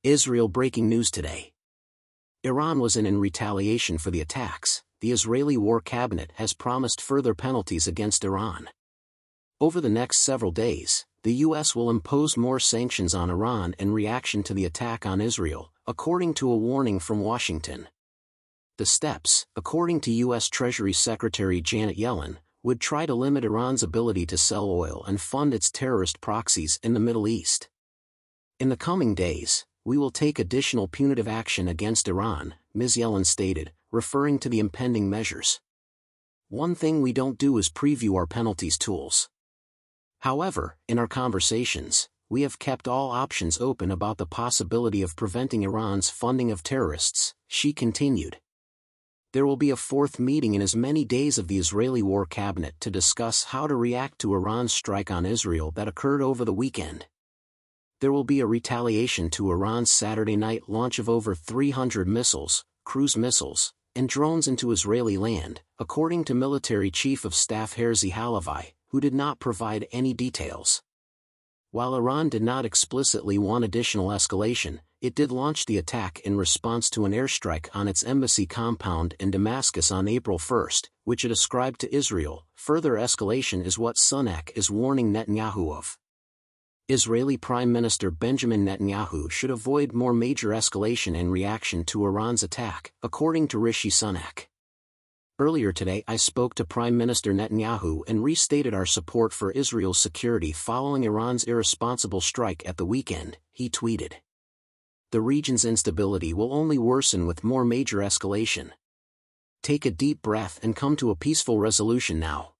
Israel breaking news today. Iran was in retaliation for the attacks. The Israeli War Cabinet has promised further penalties against Iran. Over the next several days, the U.S. will impose more sanctions on Iran in reaction to the attack on Israel, according to a warning from Washington. The steps, according to U.S. Treasury Secretary Janet Yellen, would try to limit Iran's ability to sell oil and fund its terrorist proxies in the Middle East. In the coming days, we will take additional punitive action against Iran, Ms. Yellen stated, referring to the impending measures. One thing we don't do is preview our penalties tools. However, in our conversations, we have kept all options open about the possibility of preventing Iran's funding of terrorists, she continued. There will be a fourth meeting in as many days of the Israeli War Cabinet to discuss how to react to Iran's strike on Israel that occurred over the weekend. There will be a retaliation to Iran's Saturday night launch of over 300 missiles, cruise missiles, and drones into Israeli land, according to Military Chief of Staff Herzi Halevi, who did not provide any details. While Iran did not explicitly want additional escalation, it did launch the attack in response to an airstrike on its embassy compound in Damascus on April 1, which it ascribed to Israel. Further escalation is what Sunak is warning Netanyahu of. Israeli Prime Minister Benjamin Netanyahu should avoid more major escalation in reaction to Iran's attack, according to Rishi Sunak. Earlier today I spoke to Prime Minister Netanyahu and restated our support for Israel's security following Iran's irresponsible strike at the weekend, he tweeted. The region's instability will only worsen with more major escalation. Take a deep breath and come to a peaceful resolution now.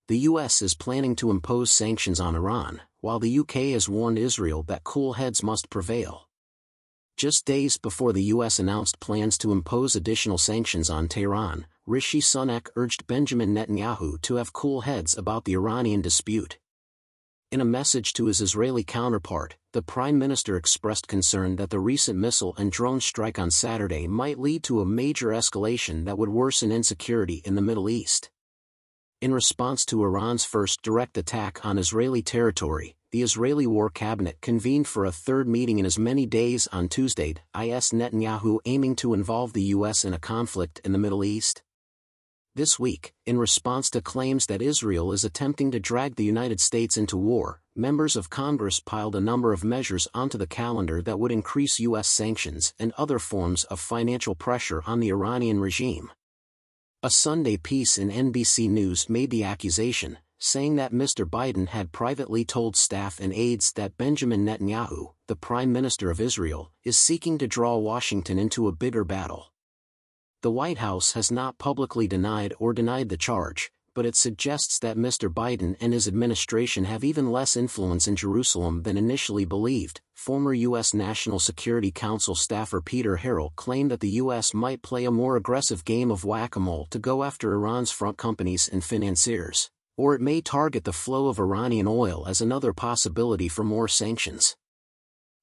The U.S. is planning to impose sanctions on Iran, while the UK has warned Israel that cool heads must prevail. Just days before the U.S. announced plans to impose additional sanctions on Tehran, Rishi Sunak urged Benjamin Netanyahu to have cool heads about the Iranian dispute. In a message to his Israeli counterpart, the Prime Minister expressed concern that the recent missile and drone strike on Saturday might lead to a major escalation that would worsen insecurity in the Middle East. In response to Iran's first direct attack on Israeli territory, the Israeli War Cabinet convened for a third meeting in as many days on Tuesday. Is Netanyahu aiming to involve the U.S. in a conflict in the Middle East? This week, in response to claims that Israel is attempting to drag the United States into war, members of Congress piled a number of measures onto the calendar that would increase U.S. sanctions and other forms of financial pressure on the Iranian regime. A Sunday piece in NBC News made the accusation, saying that Mr. Biden had privately told staff and aides that Benjamin Netanyahu, the Prime Minister of Israel, is seeking to draw Washington into a bigger battle. The White House has not publicly denied the charge, but it suggests that Mr. Biden and his administration have even less influence in Jerusalem than initially believed. Former U.S. National Security Council staffer Peter Harrell claimed that the U.S. might play a more aggressive game of whack-a-mole to go after Iran's front companies and financiers, or it may target the flow of Iranian oil as another possibility for more sanctions.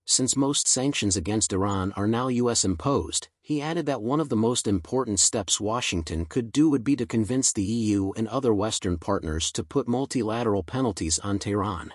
Since most sanctions against Iran are now U.S. imposed, he added that one of the most important steps Washington could do would be to convince the EU and other Western partners to put multilateral penalties on Tehran.